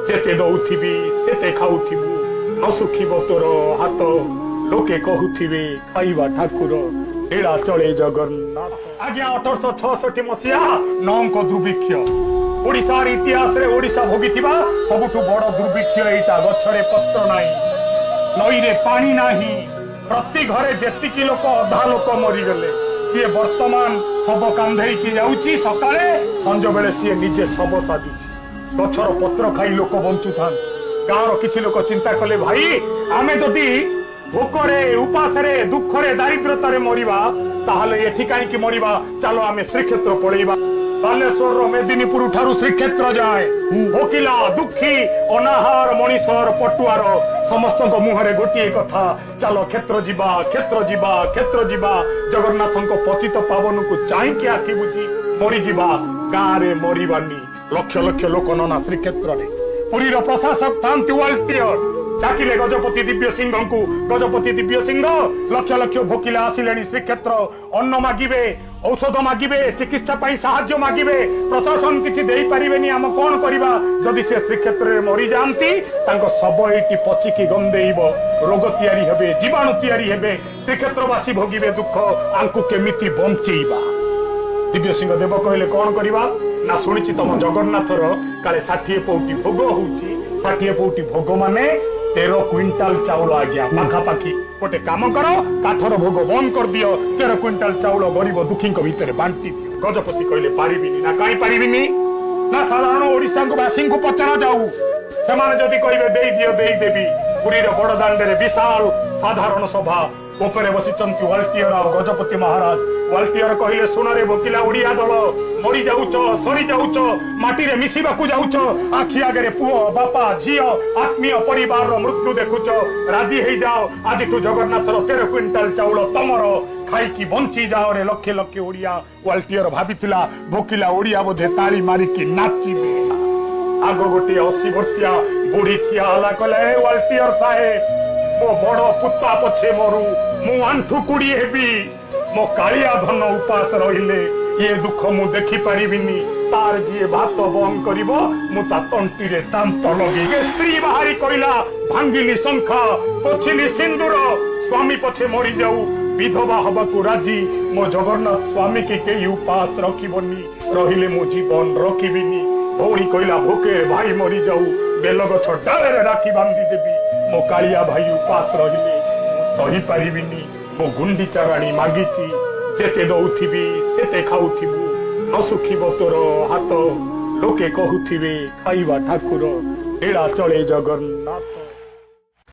जेते दौथिबी सेते खाउथिबु न सुखिब तोर हाथ लोके कहूथिबे खाइबा ठाकुर एड़ा चले जगन्नाथ। आज्ञा 1866 मसीहा नौंक दुर्भिक्ष ओडिशार इतिहास रे ओडिशा भोगिथिबा सबुठु बड़ दुर्भिक्ष एटा। गछरे पत्र नाही, नई रे पानी नाही, प्रति घरे जेतिकी लोक अधा लोक मरीगले। सी वर्तमान सब कांधे की जाऊची सकाळे संज बेले सी निजे सब साजी गछर पत्र खाई लोक बंचुथान। गाँव किछि लोक चिंता कले भाई आमे जदि भोकरे उपासरे दुखरे दारिद्रतारे मरिबा ताहले एठी काईकि मरिबा, चलो आमे श्रीक्षेत्र पळेइबा। बालेश्वर मेदिनीपुर ठारू श्रीक्षेत्र जाए भोकिला दुखी अनाहार मनीषर पटुआर समस्त मुहरे गोटे कथा, चलो क्षेत्र जीवा क्षेत्र जीवा क्षेत्र जीवा। जगन्नाथ पतित पावन को चाहकी आखि बुझी मरी जीवा, गाँव रे मरिबानी। लक्ष लक्ष लोक नना श्रीक्षेत्र रे पुरीर प्रशासक थांती वाल्टियर डाकिले गजपति दिव्य सिंह को। गजपति दिव्य सिंह लक्ष लक्ष भोकिला आसिले श्रीक्षेत्र, अन्न मागिबे औषध मागिबे चिकित्सा पाई साहाय्य मागिबे, प्रशासन किछि देई परिबेनी। आम कोन करिबा जदि से श्रीक्षेत्र रे मरि जानती तांको सब एटी पचिकी गंदेइब, रोग तयारी हेबे जीवाणु तयारी हेबे, श्रीक्षेत्रवासी भोगिबे दुख। आंकु केमिति बंचेइबा? दिव्य सिंह देव कहले कोन करिबा ना सुनिछि तम जगन्नाथर काले 60 पौटी भोग होउछि। 60 पौटी भोग माने 13 क्विंटाल चाउल। आज्ञा पाखापाखि गोटे काम कर काठर भोग बंद कर दियो, 13 क्विंटाल चाउल गरीब दुखी भितर बांटी दियो। गजपति कहले पारिबिनी ना काई पारिबिनी ना साधारण ओडिशा वासी को पचरा जाऊ, सेमाने जदि कहबे देई दियो देई देबी। पुरीर बड़ दांडे विशाल साधारण सभा ऊपर बसिचंती वाल्टियर और गजपति महाराज। वाल्टियर कहले सुनरे भोकिला ओडिया दल मरी जाउच सरी जाउच माटी रे मिसिबाकू जाउच, आखि आगे पुओ बापा झियो आत्मीय परिवार रो मृत्यु देखुच, राजी हेई जाओ। आज तू जगन्नाथर 13 क्विंटाल चाउल तमर खाई की बंची जाओ रे लक्ष लक्ष ओडिया। वाल्टियर भाबिथिला भोकिला ओडिया बोधे ताली मारी की नाचिबे। आग गोटे 80 वर्षिया बुढ़ी ठिया हला कले वाल्टियर साहेब मो बड़ पुता पछे मरु मु आंठु कुड़ी हेबी, मो कालिया धन उपास रहिले ये दुख मु देखि परिबिनी। तार जी भात बंद करिवो मु ता तंटी रे दांत लगी। स्त्री बाहरी कइला भांगिली शंखा पछिली सिंदूर, स्वामी पछे मरि जाऊ विधवा हबाकू राजी। मो जगन्नाथ स्वामी के केही उपास रखिबनी, रहिले मो जीवन रखिबिनी। भौणी कइला भोके भाई मरि जाऊ बेलगछ डाले रे राखी बांधी देबी। मो कालिया भाई उपास रहिले सही पारिबिनी। मो गुंडीचा राणी मागिची जेते दौथिबी सेते खाउथिबु न सुखिब तोर हाथ लोके कहूथिबे खाइबा ठाकुर एड़ा चले जगन्नाथ।